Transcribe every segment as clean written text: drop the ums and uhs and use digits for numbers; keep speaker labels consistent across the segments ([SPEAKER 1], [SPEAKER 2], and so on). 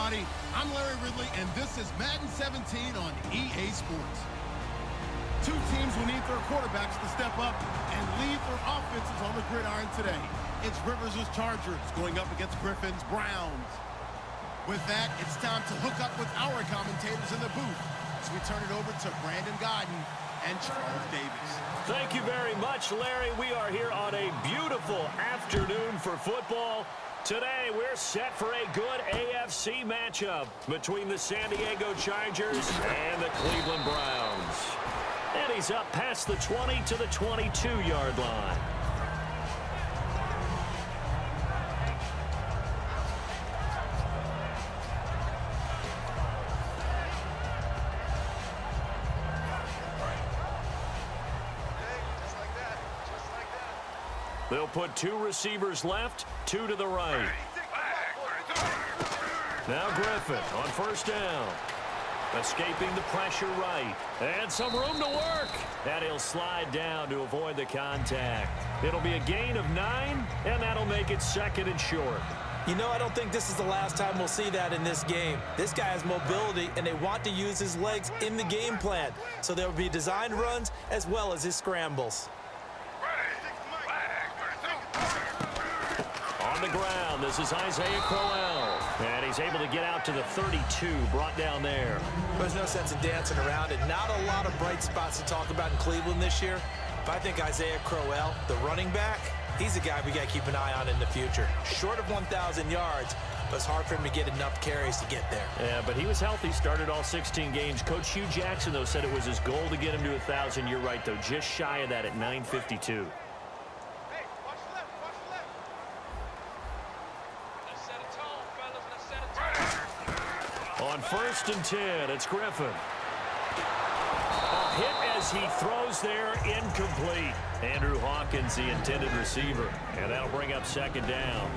[SPEAKER 1] everybody. I'm Larry Ridley, and this is Madden 17 on EA Sports. Two teams will need their quarterbacks to step up and lead their offenses on the gridiron today. It's Rivers' Chargers going up against Griffin's Browns. With that, it's time to hook up with our commentators in the booth as we turn it over to Brandon Godden and Charles Davis.
[SPEAKER 2] Thank you very much, Larry. We are here on a beautiful afternoon for football. Today, we're set for a good AFC matchup between the San Diego Chargers and the Cleveland Browns. And he's up past the 20 to the 22-yard line. They'll put two receivers left, two to the right. Now Griffin on first down. Escaping the pressure right. And some room to work. And he'll slide down to avoid the contact. It'll be a gain of 9, and that'll make it second and short.
[SPEAKER 3] You know, I don't think this is the last time we'll see that in this game. This guy has mobility, and they want to use his legs in the game plan. So there will be designed runs as well as his scrambles. On the ground, this is Isaiah Crowell. And he's able to get out to the 32, brought down there. There's no sense in dancing around it. Not a lot of bright spots to talk about in Cleveland this year. But I think Isaiah Crowell, the running back, he's a guy we got to keep an eye on in the future. Short of 1,000 yards, but it's hard for him to get enough carries to get there.
[SPEAKER 2] Yeah, but he was healthy, started all 16 games. Coach Hugh Jackson, though, said it was his goal to get him to 1,000. You're right, though, just shy of that at 952. On first and 10, it's Griffin. A hit as he throws there, incomplete. Andrew Hawkins, the intended receiver, and that'll bring up second down.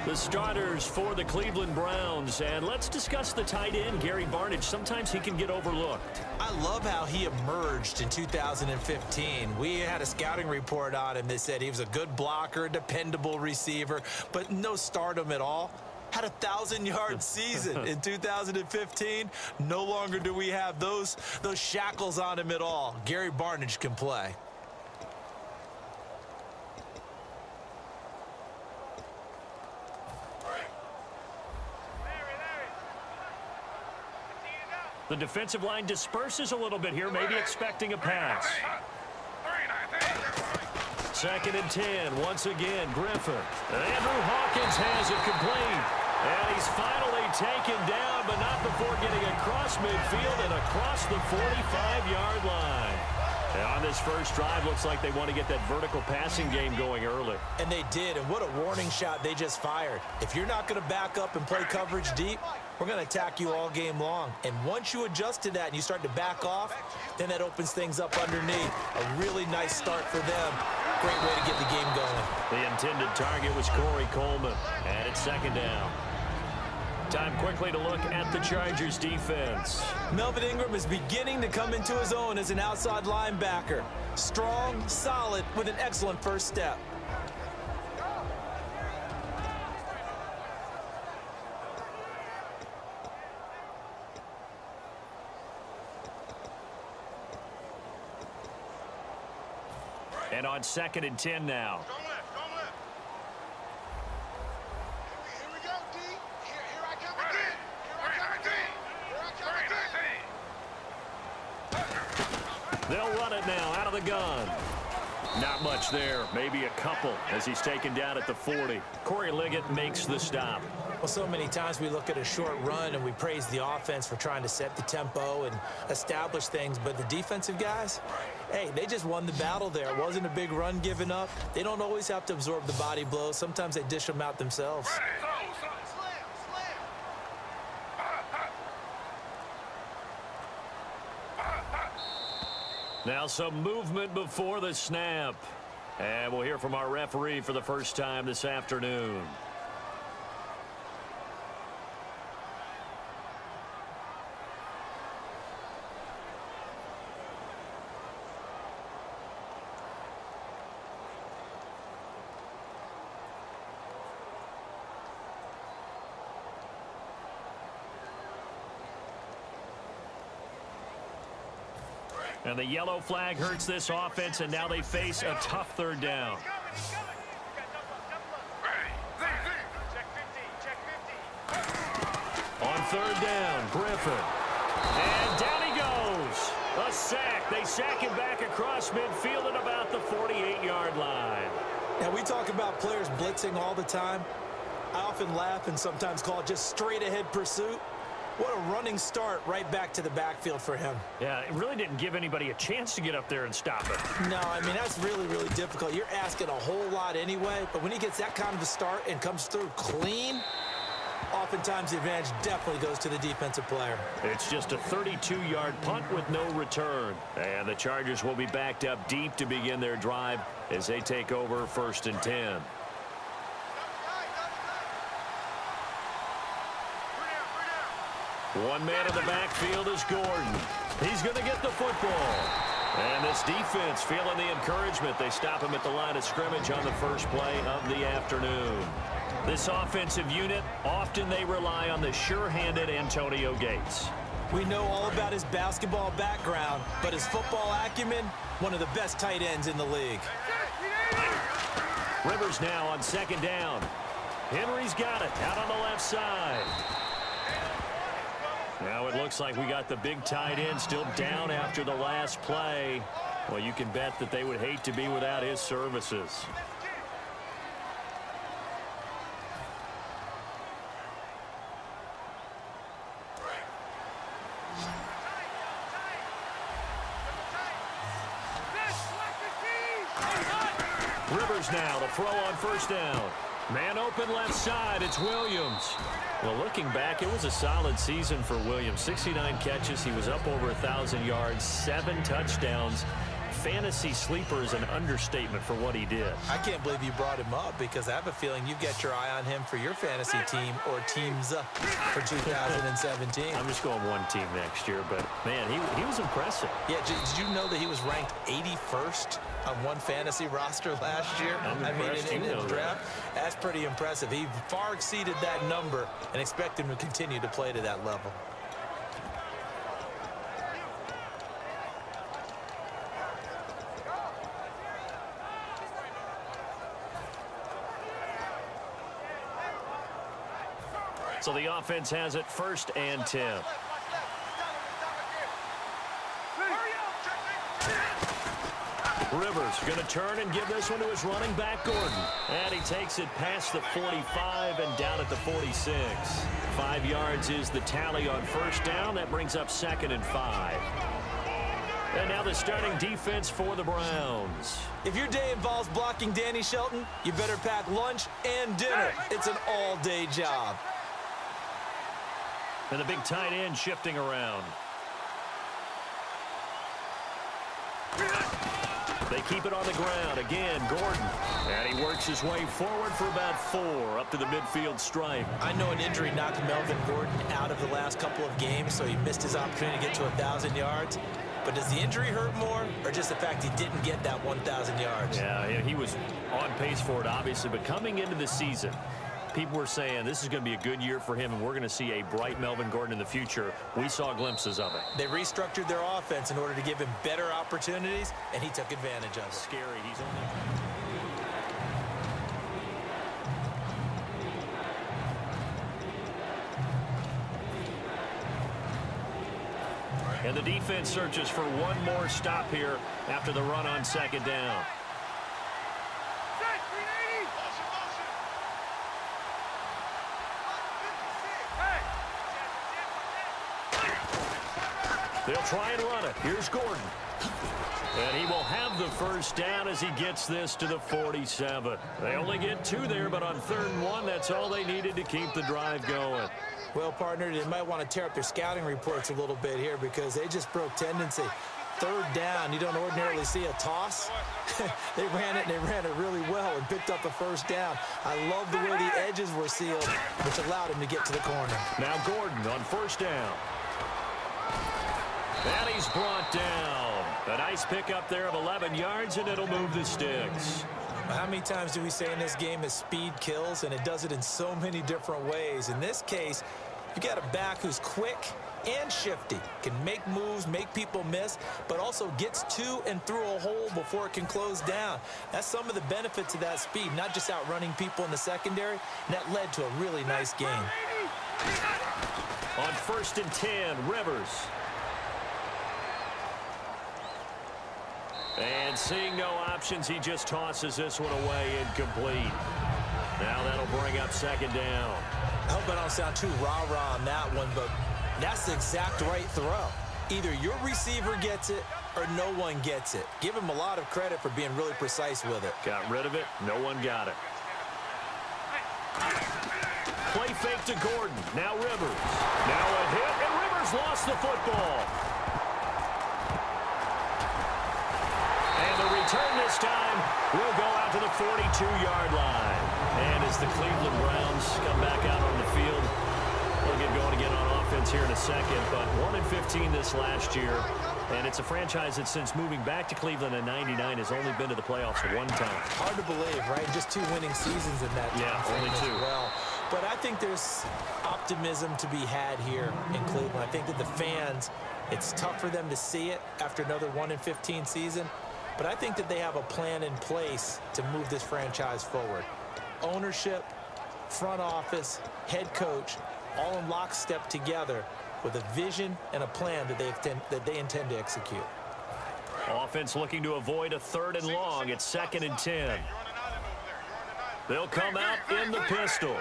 [SPEAKER 2] The starters for the Cleveland Browns, and let's discuss the tight end, Gary Barnidge. Sometimes he can get overlooked.
[SPEAKER 3] I love how he emerged in 2015. We had a scouting report on him that said he was a good blocker, dependable receiver, but no stardom at all. Had a 1,000-yard season in 2015. No longer do we have those shackles on him at all. Gary Barnidge can play.
[SPEAKER 2] The defensive line disperses a little bit here, maybe expecting a pass. Second and 10, once again, Griffin. Andrew Hawkins has it complete. And he's finally taken down, but not before getting across midfield and across the 45-yard line. And on this first drive, looks like they want to get that vertical passing game going early.
[SPEAKER 3] And they did, and what a warning shot they just fired. If you're not going to back up and play coverage deep, we're going to attack you all game long. And once you adjust to that and you start to back off, then that opens things up underneath. A really nice start for them. Great way to get the game going.
[SPEAKER 2] The intended target was Corey Coleman, and it's second down. Time quickly to look at the Chargers defense.
[SPEAKER 3] Melvin Ingram is beginning to come into his own as an outside linebacker. Strong, solid, with an excellent first step.
[SPEAKER 2] And on second and 10 now. They'll run it now out of the gun. Not much there, maybe a couple as he's taken down at the 40. Corey Liggett makes the stop.
[SPEAKER 3] Well, so many times we look at a short run and we praise the offense for trying to set the tempo and establish things, but the defensive guys, hey, they just won the battle there. It wasn't a big run given up. They don't always have to absorb the body blows. Sometimes they dish them out themselves.
[SPEAKER 2] Now some movement before the snap. And we'll hear from our referee for the first time this afternoon. And the yellow flag hurts this offense, and now they face a tough third down. On third down, Griffin. And down he goes. A sack. They sack him back across midfield at about the 48-yard line.
[SPEAKER 3] Now, we talk about players blitzing all the time. I often laugh and sometimes call it just straight-ahead pursuit. What a running start right back to the backfield for him.
[SPEAKER 2] Yeah, it really didn't give anybody a chance to get up there and stop it.
[SPEAKER 3] No, I mean, that's really, really difficult. You're asking a whole lot anyway, but when he gets that kind of a start and comes through clean, oftentimes the advantage definitely goes to the defensive player.
[SPEAKER 2] It's just a 32-yard punt with no return. And the Chargers will be backed up deep to begin their drive as they take over 1st and 10. One man in the backfield is Gordon. He's going to get the football. And this defense feeling the encouragement. They stop him at the line of scrimmage on the first play of the afternoon. This offensive unit, often they rely on the sure-handed Antonio Gates.
[SPEAKER 3] We know all about his basketball background, but his football acumen, one of the best tight ends in the league.
[SPEAKER 2] Rivers now on 2nd down. Henry's got it out on the left side. Now it looks like we got the big tight end still down after the last play. Well, you can bet that they would hate to be without his services. Rivers now to throw on 1st down. Man open left side. It's Williams. Well, looking back, it was a solid season for Williams. 69 catches. He was up over 1,000 yards, 7 touchdowns. Fantasy sleeper is an understatement for what he did.
[SPEAKER 3] I can't believe you brought him up because I have a feeling you've got your eye on him for your fantasy team or teams for 2017.
[SPEAKER 2] I'm just going one team next year, but, man, he was impressive.
[SPEAKER 3] Yeah, did you know that he was ranked 81st on one fantasy roster last year?
[SPEAKER 2] I mean,
[SPEAKER 3] in the draft. That's pretty impressive. He far exceeded that number and expect him to continue to play to that level.
[SPEAKER 2] So the offense has it 1st and 10. Rivers going to turn and give this one to his running back, Gordon. And he takes it past the 45 and down at the 46. 5 yards is the tally on 1st down. That brings up 2nd and 5. And now the starting defense for the Browns.
[SPEAKER 3] If your day involves blocking Danny Shelton, you better pack lunch and dinner. It's an all-day job.
[SPEAKER 2] And the big tight end shifting around. They keep it on the ground. Again, Gordon. And he works his way forward for about 4 up to the midfield stripe.
[SPEAKER 3] I know an injury knocked Melvin Gordon out of the last couple of games, so he missed his opportunity to get to 1,000 yards. But does the injury hurt more or just the fact he didn't get that 1,000 yards?
[SPEAKER 2] Yeah, he was on pace for it, obviously. But coming into the season, people were saying this is going to be a good year for him, and we're going to see a bright Melvin Gordon in the future. We saw glimpses of it.
[SPEAKER 3] They restructured their offense in order to give him better opportunities, and he took advantage of it.
[SPEAKER 2] Scary. He's only... And the defense searches for one more stop here after the run on 2nd down. They'll try and run it. Here's Gordon. And he will have the 1st down as he gets this to the 47. They only get 2 there, but on 3rd and 1, that's all they needed to keep the drive going.
[SPEAKER 3] Well, partner, they might want to tear up their scouting reports a little bit here because they just broke tendency. 3rd down, you don't ordinarily see a toss. They ran it, and they ran it really well and picked up the 1st down. I love the way the edges were sealed, which allowed him to get to the corner.
[SPEAKER 2] Now Gordon on 1st down. And he's brought down. A nice pickup there of 11 yards, and it'll move the sticks.
[SPEAKER 3] How many times do we say in this game that speed kills, and it does it in so many different ways? In this case, You got a back who's quick and shifty, can make moves, make people miss, but also gets to and through a hole before it can close down. That's some of the benefits of that speed, not just outrunning people in the secondary, and that led to a really nice game.
[SPEAKER 2] On 1st and 10, Rivers. And seeing no options, he just tosses this one away, incomplete. Now that'll bring up 2nd down.
[SPEAKER 3] I hope I don't sound too rah-rah on that one, but that's the exact right throw. Either your receiver gets it or no one gets it. Give him a lot of credit for being really precise with it.
[SPEAKER 2] Got rid of it. No one got it. Play fake to Gordon. Now Rivers. Now a hit, and Rivers lost the football. And the return this time will go out to the 42-yard line. And as the Cleveland Browns come back out on the field, they'll get going again on offense here in a second. But 1-15 this last year. And it's a franchise that since moving back to Cleveland in '99 has only been to the playoffs one time.
[SPEAKER 3] Hard to believe, right? Just 2 winning seasons in that time.
[SPEAKER 2] Yeah, only 2.
[SPEAKER 3] Well, but I think there's optimism to be had here in Cleveland. I think that the fans, it's tough for them to see it after another 1-15 season. But I think that they have a plan in place to move this franchise forward. Ownership, front office, head coach, all in lockstep together with a vision and a plan that they intend to execute.
[SPEAKER 2] Offense looking to avoid a 3rd and long. It's 2nd and 10. They'll come out in the pistol.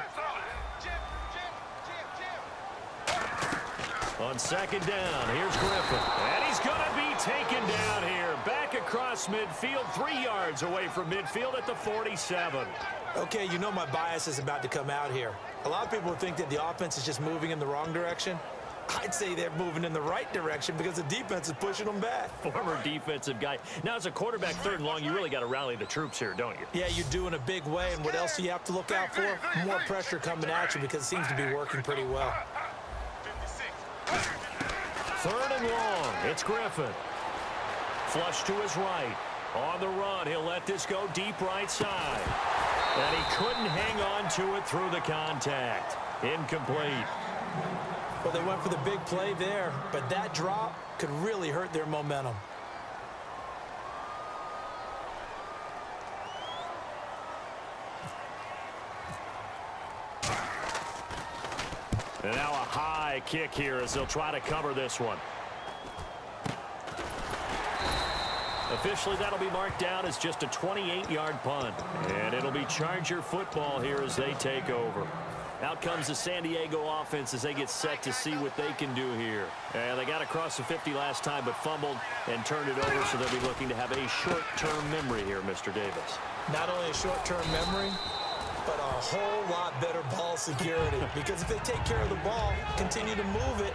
[SPEAKER 2] On 2nd down, here's Griffin. And he's going to be taken down here. Back across midfield, 3 yards away from midfield at the 47.
[SPEAKER 3] Okay, you know my bias is about to come out here. A lot of people think that the offense is just moving in the wrong direction. I'd say they're moving in the right direction because the defense is pushing them back.
[SPEAKER 2] Former defensive guy. Now, as a quarterback 3rd and long, you really got to rally the troops here, don't you?
[SPEAKER 3] Yeah, you do in a big way. And what else do you have to look out for? More pressure coming at you because it seems to be working pretty well.
[SPEAKER 2] 3rd and long. It's Griffin. Flush to his right. On the run, he'll let this go deep right side. And he couldn't hang on to it through the contact. Incomplete.
[SPEAKER 3] Well, they went for the big play there, but that drop could really hurt their momentum.
[SPEAKER 2] And now a high kick here as they'll try to cover this one. Officially, that'll be marked down as just a 28-yard punt. And it'll be Charger football here as they take over. Out comes the San Diego offense as they get set to see what they can do here. And they got across the 50 last time but fumbled and turned it over, so they'll be looking to have a short-term memory here, Mr. Davis.
[SPEAKER 3] Not only a short-term memory, but a whole lot better ball security. Because if they take care of the ball, continue to move it,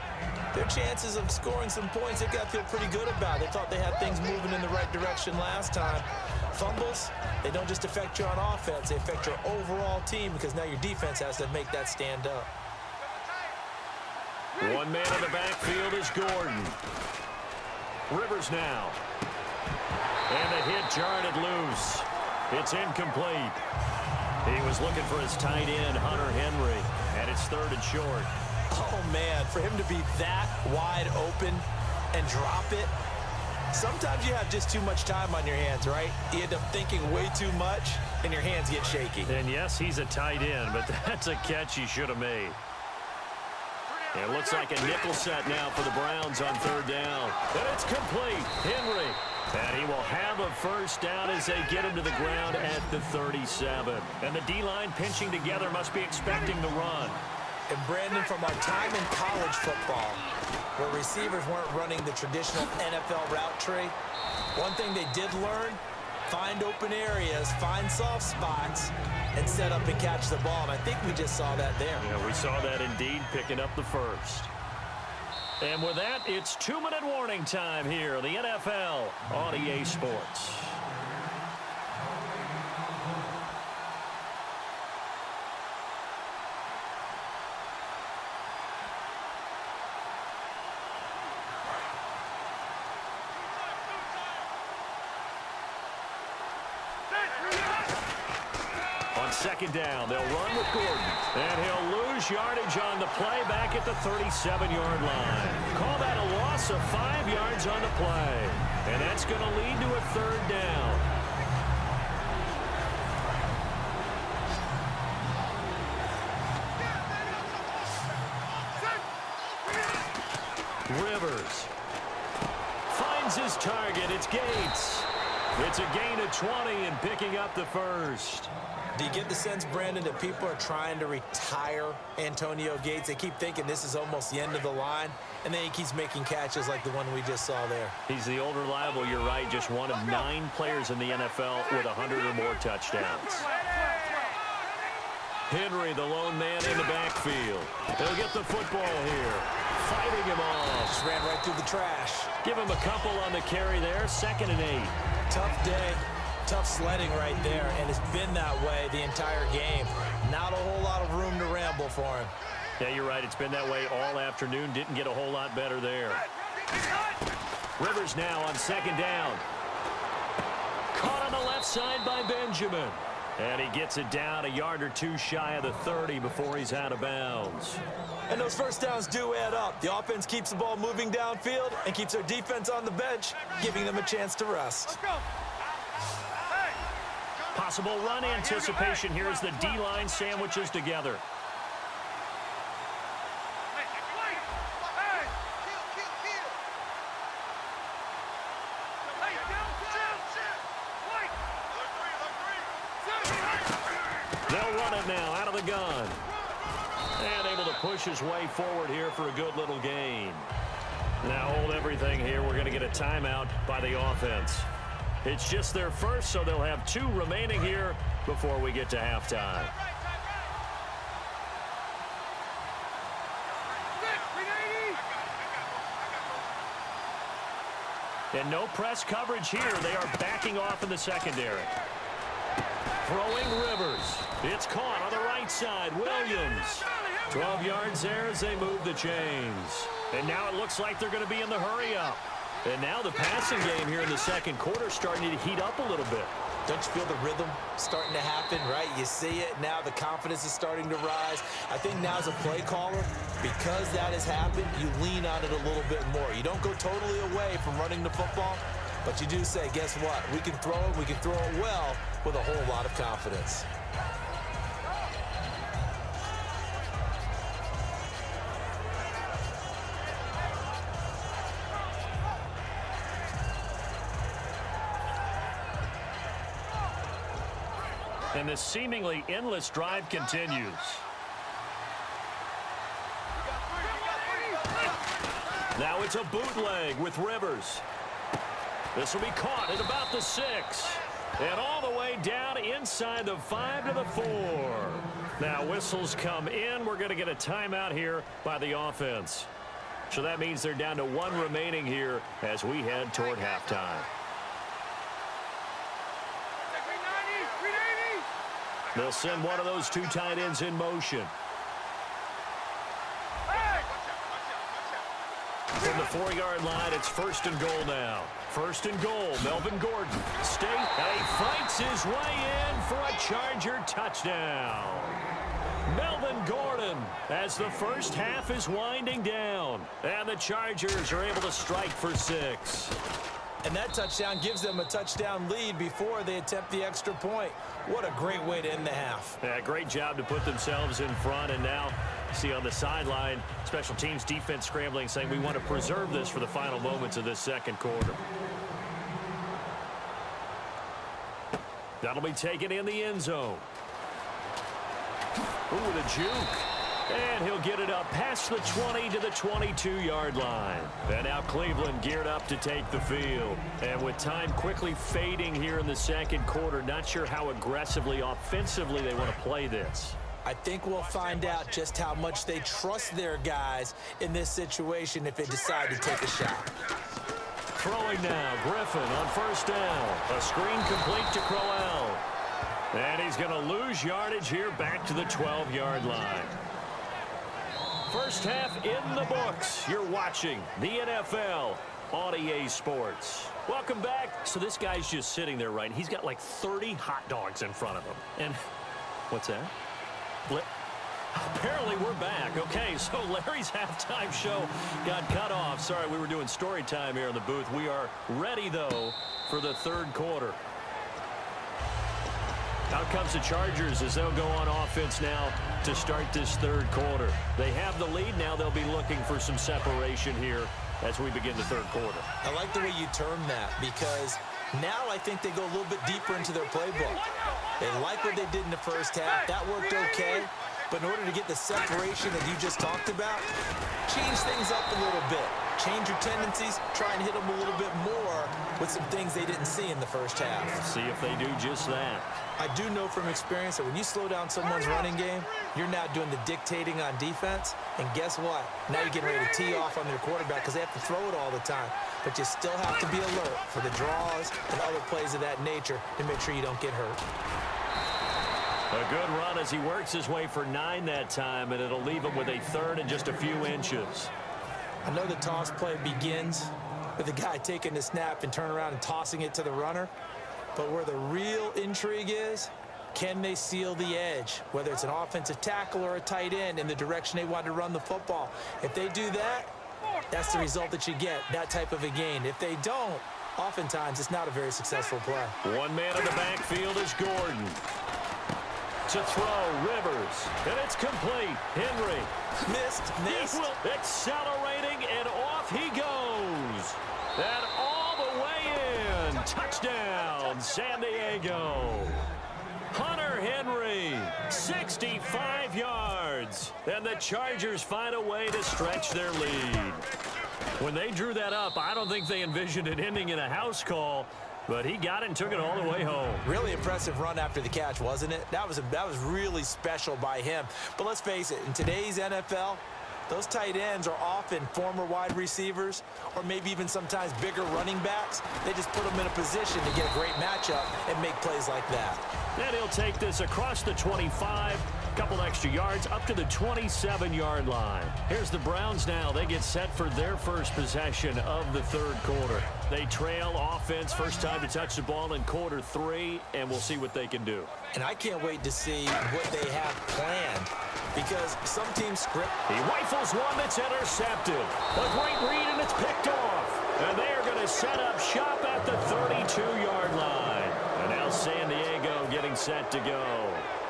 [SPEAKER 3] their chances of scoring some points, they got to feel pretty good about. They thought they had things moving in the right direction last time. Fumbles, they don't just affect you on offense, they affect your overall team because now your defense has to make that stand up.
[SPEAKER 2] One man in the backfield is Gordon. Rivers now. And the hit jarred it loose. It's incomplete. He was looking for his tight end, Hunter Henry, and it's 3rd and short.
[SPEAKER 3] Oh, man, for him to be that wide open and drop it, sometimes you have just too much time on your hands, right? You end up thinking way too much, and your hands get shaky.
[SPEAKER 2] And yes, he's a tight end, but that's a catch he should have made. It looks like a nickel set now for the Browns on 3rd down. And it's complete. Henry. And he will have a 1st down as they get him to the ground at the 37. And the D-line pinching together must be expecting the run.
[SPEAKER 3] And Brandon, from our time in college football, where receivers weren't running the traditional NFL route tree, one thing they did learn, find open areas, find soft spots, and set up and catch the ball. And I think we just saw that there.
[SPEAKER 2] Yeah, we saw that indeed, picking up the 1st. And with that, it's 2-minute warning time here in the NFL on EA Sports. second down. They'll run with Gordon. And he'll lose yardage on the play back at the 37-yard line. Call that a loss of 5 yards on the play. And that's going to lead to a third down. Rivers finds his target. It's Gates. It's a gain of 20 and picking up the first.
[SPEAKER 3] Do you get the sense, Brandon, that people are trying to retire Antonio Gates? They keep thinking this is almost the end of the line, and then he keeps making catches like the one we just saw there.
[SPEAKER 2] He's the old reliable, you're right, just one of 9 players in the NFL with 100 or more touchdowns. Henry, the lone man in the backfield. He'll get the football here. Fighting him off.
[SPEAKER 3] Just ran right through the trash.
[SPEAKER 2] Give him a couple on the carry there. 2nd and 8.
[SPEAKER 3] Tough day. Tough sledding right there, and it's been that way the entire game. Not a whole lot of room to ramble for him.
[SPEAKER 2] Yeah, you're right. It's been that way all afternoon. Didn't get a whole lot better there. Rivers now on 2nd down. Caught on the left side by Benjamin. And he gets it down a yard or 2 shy of the 30 before he's out of bounds.
[SPEAKER 3] And those first downs do add up. The offense keeps the ball moving downfield and keeps their defense on the bench, giving them a chance to rest.
[SPEAKER 2] Possible run anticipation here as the D-line sandwiches together. They'll run it now out of the gun. And able to push his way forward here for a good little gain. Now hold everything here. We're going to get a timeout by the offense. It's just their first, so they'll have 2 remaining here before we get to halftime. And no press coverage here. They are backing off in the secondary. Throwing Rivers. It's caught on the right side. Williams. 12 yards there as they move the chains. And now it looks like they're going to be in the hurry-up. And now the passing game here in the second quarter starting to heat up a little bit.
[SPEAKER 3] Don't you feel the rhythm starting to happen, right? You see it. Now the confidence is starting to rise. I think now as a play caller, because that has happened, you lean on it a little bit more. You don't go totally away from running the football, but you do say, guess what? We can throw it. We can throw it well with a whole lot of confidence.
[SPEAKER 2] And this seemingly endless drive continues. Now it's a bootleg with Rivers. This will be caught at about the 6. And all the way down inside the 5 to the 4. Now whistles come in. We're going to get a timeout here by the offense. So that means they're down to 1 remaining here as we head toward halftime. They'll send one of those 2 tight ends in motion. From the 4-yard line, it's 1st and goal now. 1st and goal, Melvin Gordon. State, and he fights his way in for a Charger touchdown. Melvin Gordon as the first half is winding down. And the Chargers are able to strike for 6.
[SPEAKER 3] And that touchdown gives them a touchdown lead before they attempt the extra point. What a great way to end the half.
[SPEAKER 2] Yeah, great job to put themselves in front. And now, see on the sideline, special teams defense scrambling, saying we want to preserve this for the final moments of this second quarter. That'll be taken in the end zone. Ooh, the juke. And he'll get it up past the 20 to the 22-yard line. And now Cleveland geared up to take the field. And with time quickly fading here in the second quarter, not sure how aggressively, offensively they want to play this.
[SPEAKER 3] I think we'll find out just how much they trust their guys in this situation if they decide to take a shot.
[SPEAKER 2] Throwing now, Griffin on 1st down. A screen complete to Crowell. And he's going to lose yardage here back to the 12-yard line. First half in the books. You're watching the NFL on EA Sports. Welcome back. So this guy's just sitting there, right? He's got like 30 hot dogs in front of him. And What's that? Apparently we're back. Okay, so Larry's halftime show got cut off. Sorry, we were doing story time here in the booth. We are ready, though, for the third quarter. Out comes the Chargers as they'll go on offense now to start this third quarter. They have the lead. Now they'll be looking for some separation here as we begin the third quarter.
[SPEAKER 3] I like the way you term that because now I think they go a little bit deeper into their playbook. They like what they did in the first half. That worked okay. But in order to get the separation that you just talked about, change things up a little bit. Change your tendencies. Try and hit them a little bit more with some things they didn't see in the first half.
[SPEAKER 2] See if they do just that.
[SPEAKER 3] I do know from experience that when you slow down someone's running game, you're now doing the dictating on defense. And guess what? Now you're getting ready to tee off on their quarterback because they have to throw it all the time. But you still have to be alert for the draws and other plays of that nature to make sure you don't get hurt.
[SPEAKER 2] A good run as he works his way for 9 that time, and it'll leave him with a third and just a few inches.
[SPEAKER 3] I know the toss play begins with the guy taking the snap and turn around and tossing it to the runner. But where the real intrigue is, can they seal the edge? Whether it's an offensive tackle or a tight end in the direction they want to run the football. If they do that, that's the result that you get, that type of a gain. If they don't, oftentimes it's not a very successful play.
[SPEAKER 2] One man in the backfield is Gordon. To throw, Rivers, and it's complete. Henry.
[SPEAKER 3] Missed.
[SPEAKER 2] Accelerating, and off he goes. And all the way in. Touchdown, San Diego. Hunter Henry, 65 yards. And the Chargers find a way to stretch their lead. When they drew that up, I don't think they envisioned it ending in a house call. But he got it and took it all the way home.
[SPEAKER 3] Really impressive run after the catch, wasn't it? That was really special by him. But let's face it, in today's NFL, those tight ends are often former wide receivers or maybe even sometimes bigger running backs. They just put them in a position to get a great matchup and make plays like that.
[SPEAKER 2] And he'll take this across the 25, couple extra yards, up to the 27-yard line. Here's the Browns now. They get set for their first possession of the third quarter. They trail offense, first time to touch the ball in quarter 3, and we'll see what they can do.
[SPEAKER 3] And I can't wait to see what they have planned because some teams script.
[SPEAKER 2] He rifles one that's intercepted. A great read, and it's picked off. And they are going to set up shop at the 32-yard line. And now San Diego getting set to go.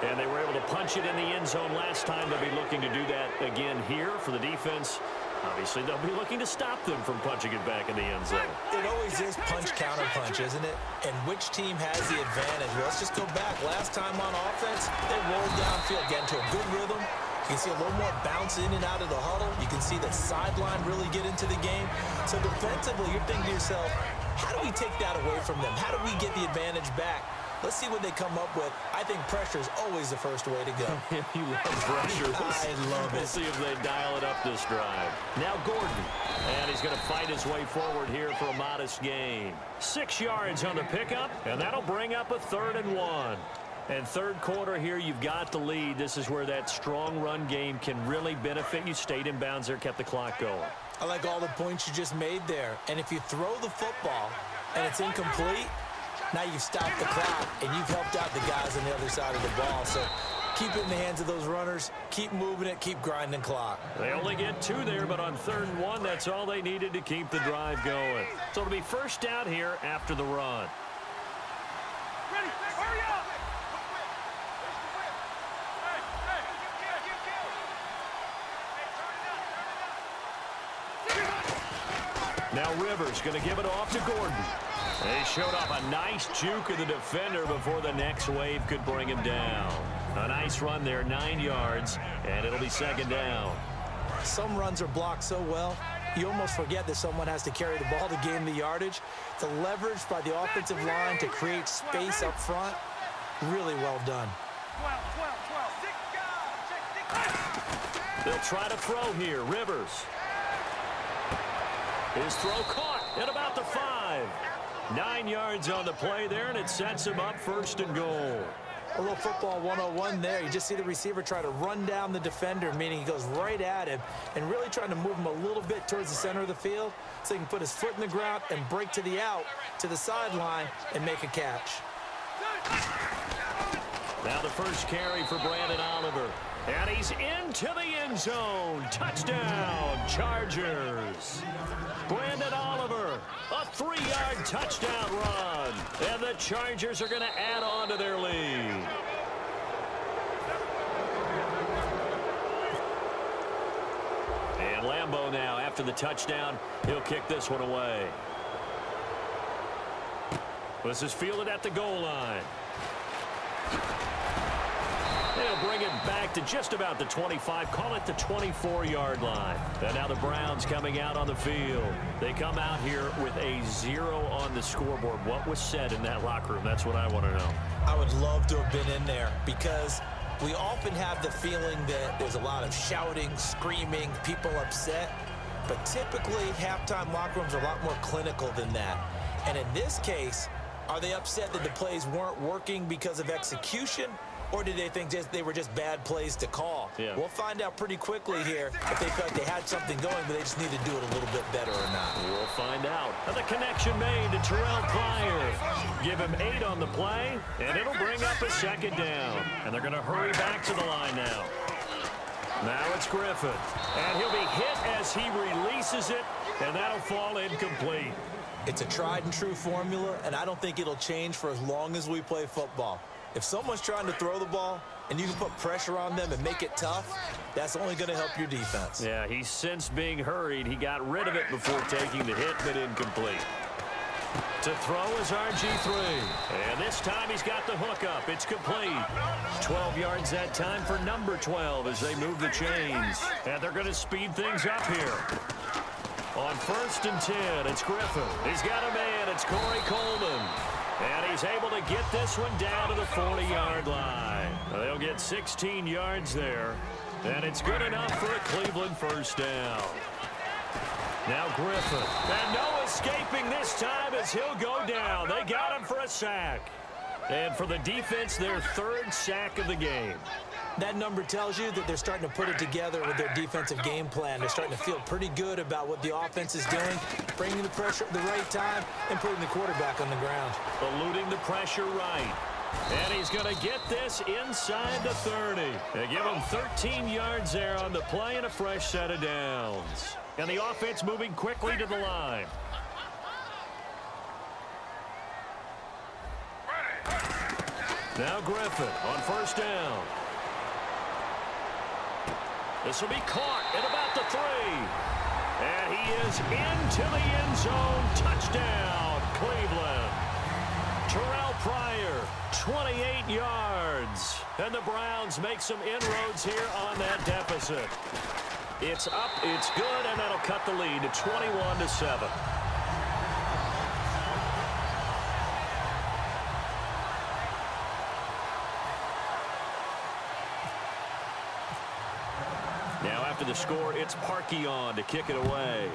[SPEAKER 2] And they were able to punch it in the end zone last time. They'll be looking to do that again here for the defense. Obviously, they'll be looking to stop them from punching it back in the end zone.
[SPEAKER 3] It always is punch-counter-punch, isn't it? And which team has the advantage? Well, let's just go back. Last time on offense, they rolled downfield, get into a good rhythm. You can see a little more bounce in and out of the huddle. You can see the sideline really get into the game. So defensively, you're thinking to yourself, how do we take that away from them? How do we get the advantage back? Let's see what they come up with. I think pressure is always the first way to go.
[SPEAKER 2] You love pressure.
[SPEAKER 3] I love it.
[SPEAKER 2] We'll see if they dial it up this drive. Now Gordon. And he's going to fight his way forward here for a modest gain. 6 yards on the pickup, and that'll bring up a 3rd and 1. And third quarter here, you've got the lead. This is where that strong run game can really benefit you. Stayed in bounds there, kept the clock going.
[SPEAKER 3] I like all the points you just made there. And if you throw the football and it's incomplete, now you've stopped the clock and you've helped out the guys on the other side of the ball. So keep it in the hands of those runners. Keep moving it. Keep grinding clock.
[SPEAKER 2] They only get 2 there, but on 3rd and 1, that's all they needed to keep the drive going. So it'll be first down here after the run.
[SPEAKER 4] Ready, hurry up!
[SPEAKER 2] Now Rivers going to give it off to Gordon. They showed off a nice juke of the defender before the next wave could bring him down. A nice run there, 9 yards, and it'll be 2nd down.
[SPEAKER 3] Some runs are blocked so well, you almost forget that someone has to carry the ball to gain the yardage. The leverage by the offensive line to create space up front, really well done.
[SPEAKER 4] 12.
[SPEAKER 2] They'll try to throw here. Rivers. His throw caught at about the 5. 9 yards on the play there, and it sets him up 1st and goal.
[SPEAKER 3] A little football 101 there. You just see the receiver try to run down the defender, meaning he goes right at him and really trying to move him a little bit towards the center of the field so he can put his foot in the ground and break to the out, to the sideline, and make a catch.
[SPEAKER 2] Now the first carry for Brandon Oliver. And he's into the end zone. Touchdown, Chargers. Brandon Oliver, a 3-yard touchdown run. And the Chargers are going to add on to their lead. And Lambeau now, after the touchdown, he'll kick this one away. This is fielded at the goal line. They'll bring it back to just about the 25, call it the 24-yard line. And now the Browns coming out on the field. They come out here with a 0 on the scoreboard. What was said in that locker room? That's what I want to know.
[SPEAKER 3] I would love to have been in there because we often have the feeling that there's a lot of shouting, screaming, people upset. But typically, halftime locker rooms are a lot more clinical than that. And in this case, are they upset that the plays weren't working because of execution? Or did they think they were just bad plays to call?
[SPEAKER 2] Yeah.
[SPEAKER 3] We'll find out pretty quickly here if they felt they had something going, but they just need to do it a little bit better or not.
[SPEAKER 2] We'll find out. And the connection made to Terrell Pryor. Give him 8 on the play, and it'll bring up a second down. And they're going to hurry back to the line now. Now it's Griffin. And he'll be hit as he releases it, and that'll fall incomplete.
[SPEAKER 3] It's a tried and true formula, and I don't think it'll change for as long as we play football. If someone's trying to throw the ball and you can put pressure on them and make it tough, that's only going to help your defense.
[SPEAKER 2] Yeah, he's since being hurried. He got rid of it before taking the hit, but incomplete. To throw is RG3. And this time he's got the hook up. It's complete. 12 yards that time for number 12 as they move the chains. And they're going to speed things up here. On 1st and 10, it's Griffin. He's got a man. It's Corey Coleman. And he's able to get this one down to the 40-yard line. They'll get 16 yards there. And it's good enough for a Cleveland first down. Now Griffin. And no escaping this time as he'll go down. They got him for a sack. And for the defense, their 3rd sack of the game.
[SPEAKER 3] That number tells you that they're starting to put it together with their defensive game plan. They're starting to feel pretty good about what the offense is doing, bringing the pressure at the right time, and putting the quarterback on the ground.
[SPEAKER 2] Eluding the pressure right. And he's going to get this inside the 30. They give him 13 yards there on the play and a fresh set of downs. And the offense moving quickly to the line. Now Griffin on 1st down. This will be caught at about the 3. And he is into the end zone. Touchdown, Cleveland. Terrell Pryor, 28 yards. And the Browns make some inroads here on that deficit. It's up, it's good, and that'll cut the lead to 21-7. Now after the score, it's Parkey on to kick it away.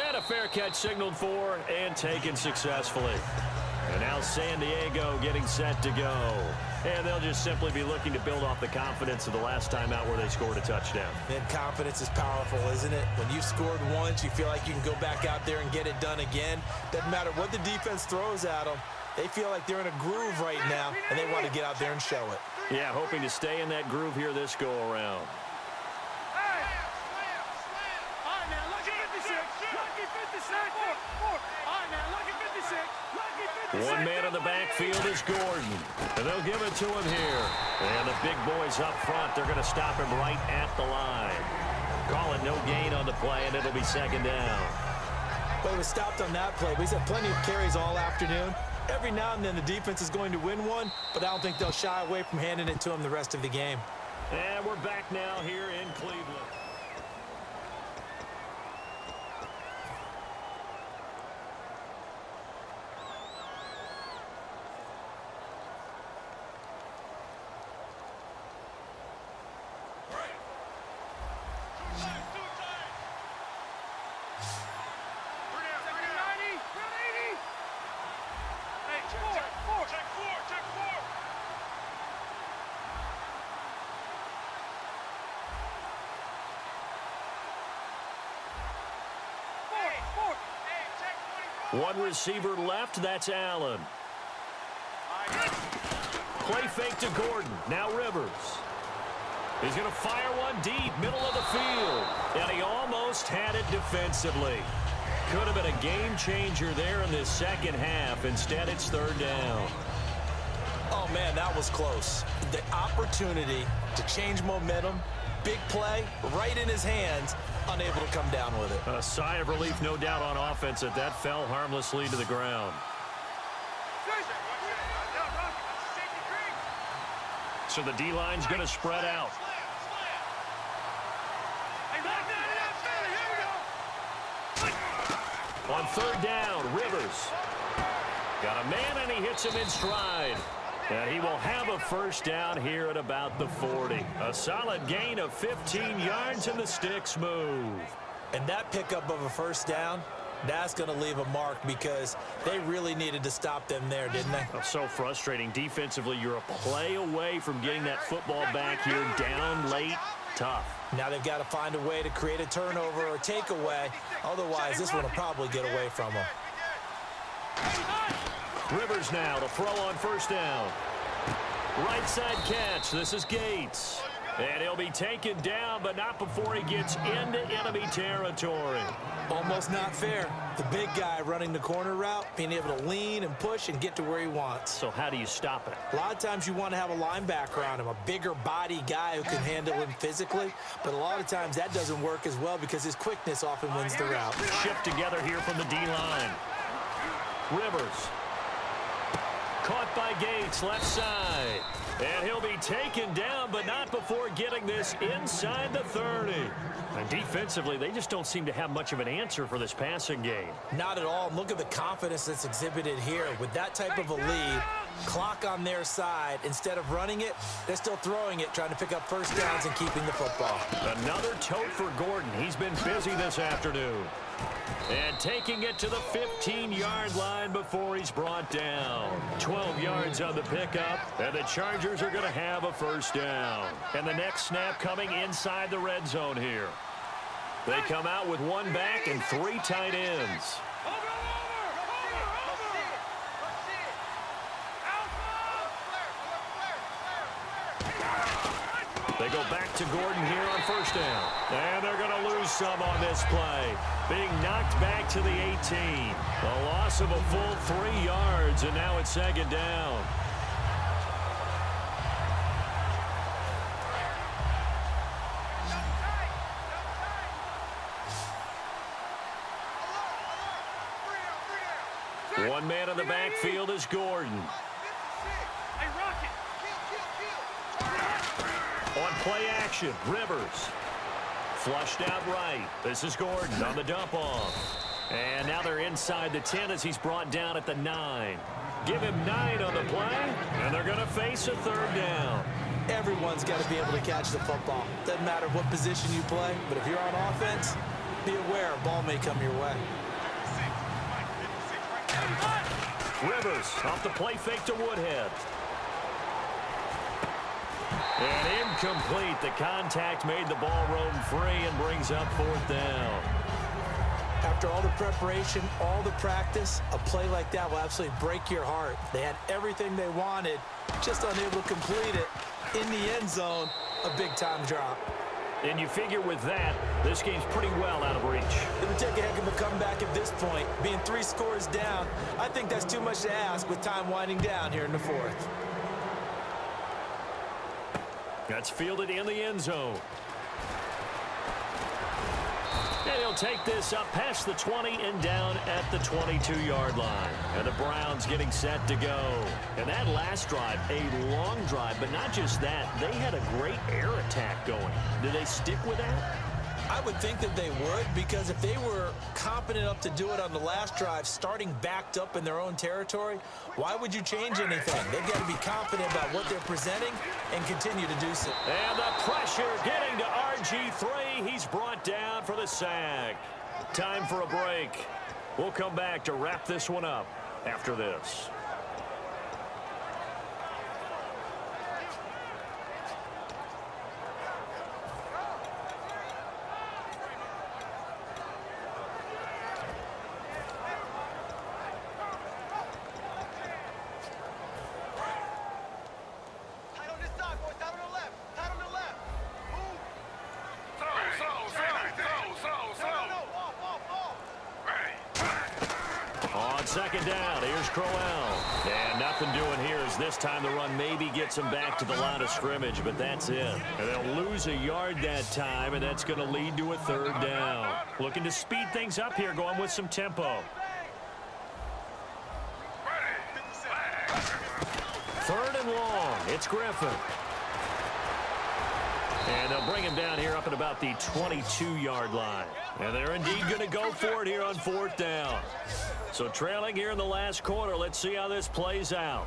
[SPEAKER 2] And a fair catch signaled for and taken successfully. And now San Diego getting set to go. And they'll just simply be looking to build off the confidence of the last time out where they scored a touchdown.
[SPEAKER 3] And confidence is powerful, isn't it? When you've scored once, you feel like you can go back out there and get it done again. Doesn't matter what the defense throws at them. They feel like they're in a groove right now, and they want to get out there and show it.
[SPEAKER 2] Yeah, hoping to stay in that groove here this go-around. One man in the backfield is Gordon. And they'll give it to him here. And the big boys up front, they're going to stop him right at the line. Call it no gain on the play, and it'll be 2nd down.
[SPEAKER 3] Well, he was stopped on that play, but he's had plenty of carries all afternoon. Every now and then the defense is going to win one, but I don't think they'll shy away from handing it to him the rest of the game.
[SPEAKER 2] And we're back now here in Cleveland. One receiver left, that's Allen. Play fake to Gordon. Now Rivers. He's going to fire one deep, middle of the field. And he almost had it defensively. Could have been a game changer there in this second half. Instead, it's third down.
[SPEAKER 3] Oh, man, that was close. The opportunity to change momentum, big play, right in his hands, unable to come down with it.
[SPEAKER 2] A sigh of relief, no doubt, on offense that fell harmlessly to the ground. So the D-line's going to spread out. On third down, Rivers. Got a man, and he hits him in stride. And he will have a first down here at about the 40. A solid gain of 15 yards, and the sticks move.
[SPEAKER 3] And that pickup of a first down, that's going to leave a mark because they really needed to stop them there, didn't they?
[SPEAKER 2] Oh, so frustrating. Defensively, you're a play away from getting that football back here down late. Tough.
[SPEAKER 3] Now they've got to find a way to create a turnover or takeaway. Otherwise, this one will probably get away from them.
[SPEAKER 2] Rivers now to throw on first down. Right side catch. This is Gates. And he'll be taken down, but not before he gets into enemy territory.
[SPEAKER 3] Almost not fair. The big guy running the corner route, being able to lean and push and get to where he wants.
[SPEAKER 2] So how do you stop it?
[SPEAKER 3] A lot of times you want to have a linebacker on him, a bigger body guy who can handle him physically. But a lot of times that doesn't work as well because his quickness often wins the route.
[SPEAKER 2] Shift together here from the D-line. Rivers. Caught by Gates, left side. And he'll be taken down, but not before getting this inside the 30. And defensively, they just don't seem to have much of an answer for this passing game.
[SPEAKER 3] Not at all. Look at the confidence that's exhibited here. With that type of a lead, clock on their side, instead of running it, they're still throwing it, trying to pick up first downs and keeping the football.
[SPEAKER 2] Another tote for Gordon. He's been busy this afternoon. And taking it to the 15-yard line before he's brought down. 12 yards on the pickup, and the Chargers are going to have a first down. And the next snap coming inside the red zone here. They come out with one back and three tight ends. They go back to Gordon here on first down. And they're going to lose some on this play. Being knocked back to the 18. A loss of a full 3 yards, and now it's second down. One man in the backfield is Gordon. On play action, Rivers. Flushed out right. This is Gordon on the dump off. And now they're inside the 10 as he's brought down at the 9. Give him 9 on the play, and they're going to face a third down.
[SPEAKER 3] Everyone's got to be able to catch the football. Doesn't matter what position you play, but if you're on offense, be aware a ball may come your way.
[SPEAKER 2] Rivers off the play fake to Woodhead. And incomplete. The contact made the ball roam free and brings up fourth down.
[SPEAKER 3] After all the preparation, all the practice, a play like that will absolutely break your heart. They had everything they wanted, just unable to complete it. In the end zone, a big-time drop.
[SPEAKER 2] And you figure with that, this game's pretty well out of reach.
[SPEAKER 3] It would take a heck of a comeback at this point. Being 3 scores down, I think that's too much to ask with time winding down here in the fourth.
[SPEAKER 2] That's fielded in the end zone. And he'll take this up past the 20 and down at the 22-yard line. And the Browns getting set to go. And that last drive, a long drive, but not just that. They had a great air attack going. Did they stick with that?
[SPEAKER 3] I would think that they would, because if they were competent enough to do it on the last drive, starting backed up in their own territory, why would you change anything? They've got to be confident about what they're presenting and continue to do so.
[SPEAKER 2] And the pressure getting to RG3. He's brought down for the sack. Time for a break. We'll come back to wrap this one up after this. second down. Here's Crowell. And nothing doing here as this time the run maybe gets him back to the line of scrimmage, but that's it. And they'll lose a yard that time, and that's going to lead to a third down. Looking to speed things up here, going with some tempo. Third and long. It's Griffin. And they'll bring him down here up at about the 22-yard line. And they're indeed going to go for it here on fourth down. So trailing here in the last quarter. Let's see how this plays out.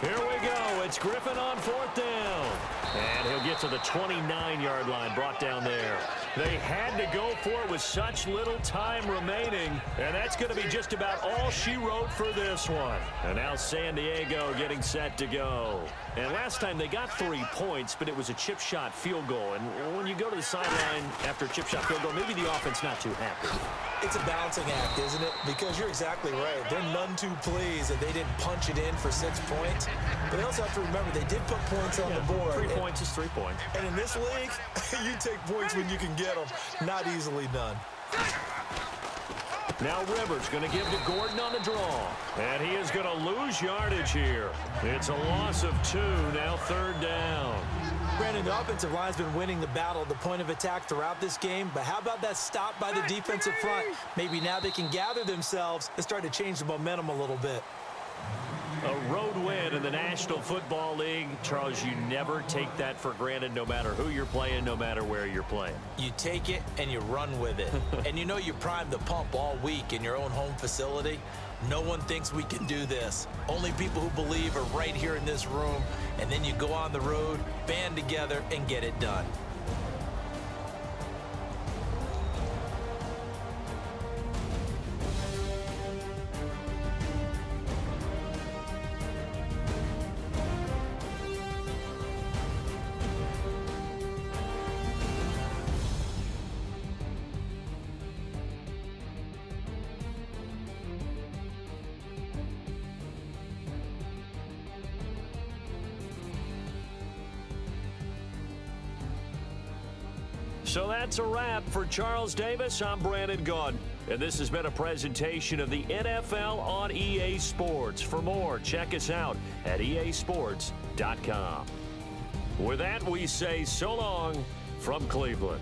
[SPEAKER 2] Here we go. It's Griffin on fourth down. And he'll get to the 29-yard line, brought down there. They had to go for it with such little time remaining, and that's going to be just about all she wrote for this one. And now San Diego getting set to go. And last time they got 3 points, but it was a chip shot field goal. And when you go to the sideline after a chip shot field goal, maybe the offense not too happy.
[SPEAKER 3] It's a balancing act, isn't it? Because you're exactly right. They're none too pleased that they didn't punch it in for 6 points. But they also have to remember they did put points on the board.
[SPEAKER 2] 3 points is 3 points.
[SPEAKER 3] And in this league, you take points when you can get them. Not easily done.
[SPEAKER 2] Now Rivers going to give to Gordon on the draw. And he is going to lose yardage here. It's a loss of 2, now third down.
[SPEAKER 3] Brandon, the offensive line's been winning the battle at the point of attack throughout this game, but how about that stop by the defensive front? Maybe now they can gather themselves and start to change the momentum a little bit.
[SPEAKER 2] A road win in the National Football League. Charles, you never take that for granted no matter who you're playing, no matter where you're playing.
[SPEAKER 3] You take it and you run with it. And you know you primed the pump all week in your own home facility. No one thinks we can do this. Only people who believe are right here in this room. And then you go on the road, band together, and get it done.
[SPEAKER 2] So that's a wrap for Charles Davis. I'm Brandon Gaudin, and this has been a presentation of the NFL on EA Sports. For more, check us out at easports.com. With that, we say so long from Cleveland.